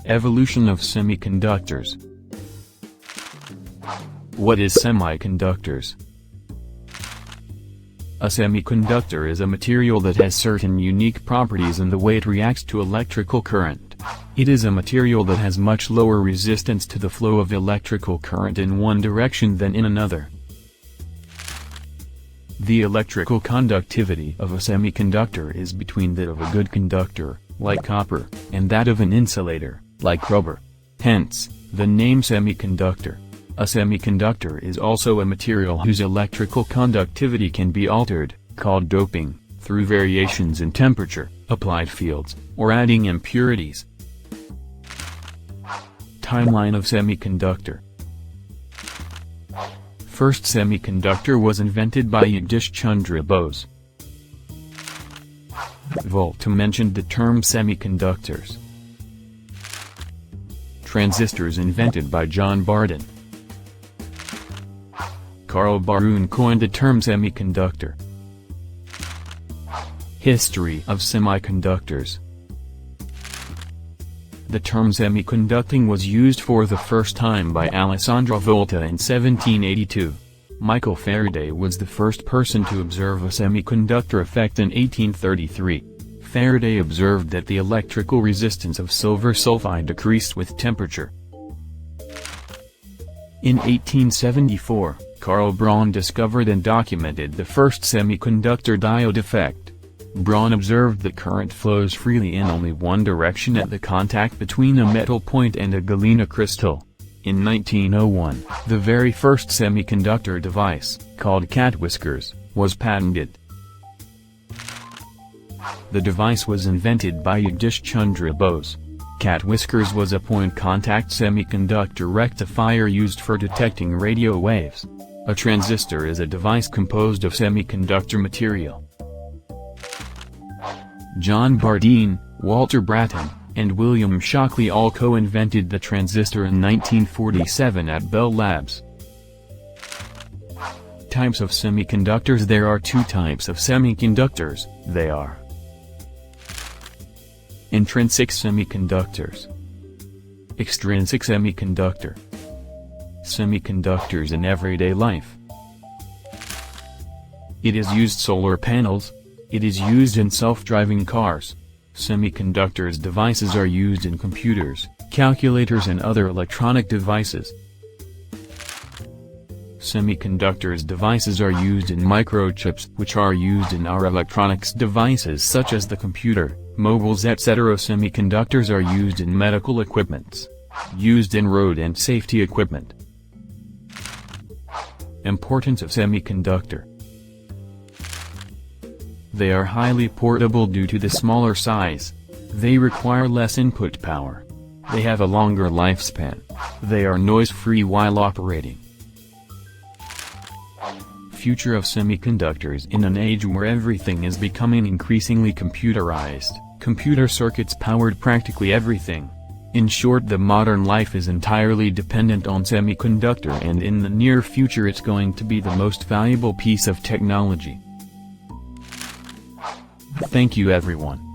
Evolution of semiconductors. What is semiconductors? A semiconductor is a material that has certain unique properties in the way it reacts to electrical current. It is a material that has much lower resistance to the flow of electrical current in one direction than in another. The electrical conductivity of a semiconductor is between that of a good conductor, like copper, and that of an insulator, like rubber. Hence, the name semiconductor. A semiconductor is also a material whose electrical conductivity can be altered, called doping, through variations in temperature, applied fields, or adding impurities. Timeline of semiconductor. First semiconductor was invented by Jagdish Chandra Bose. Volta mentioned the term semiconductors. Transistors invented by John Barden. Carl Baroun coined the term semiconductor. History of semiconductors. The term semiconducting was used for the first time by Alessandro Volta in 1782. Michael Faraday was the first person to observe a semiconductor effect in 1833. Faraday observed that the electrical resistance of silver sulfide decreased with temperature. In 1874, Carl Braun discovered and documented the first semiconductor diode effect. Braun observed that current flows freely in only one direction at the contact between a metal point and a galena crystal. In 1901, the very first semiconductor device, called cat whiskers, was patented. The device was invented by Jagdish Chandra Bose. Cat whiskers was a point-contact semiconductor rectifier used for detecting radio waves. A transistor is a device composed of semiconductor material. John Bardeen, Walter Brattain, and William Shockley all co-invented the transistor in 1947 at Bell Labs. Types of semiconductors. There are two types of semiconductors. They are intrinsic semiconductors, extrinsic semiconductor. Semiconductors in everyday life. It is used solar panels. It is used in self-driving cars. Semiconductors devices are used in computers, calculators and other electronic devices. Semiconductors devices are used in microchips, which are used in our electronics devices such as the computer, mobiles etc. Semiconductors are used in medical equipments. Used in road and safety equipment. Importance of semiconductor. They are highly portable due to the smaller size. They require less input power. They have a longer lifespan. They are noise-free while operating. Future of semiconductors. In an age where everything is becoming increasingly computerized, computer circuits powered practically everything. In short, the modern life is entirely dependent on semiconductor, and in the near future it's going to be the most valuable piece of technology. Thank you everyone.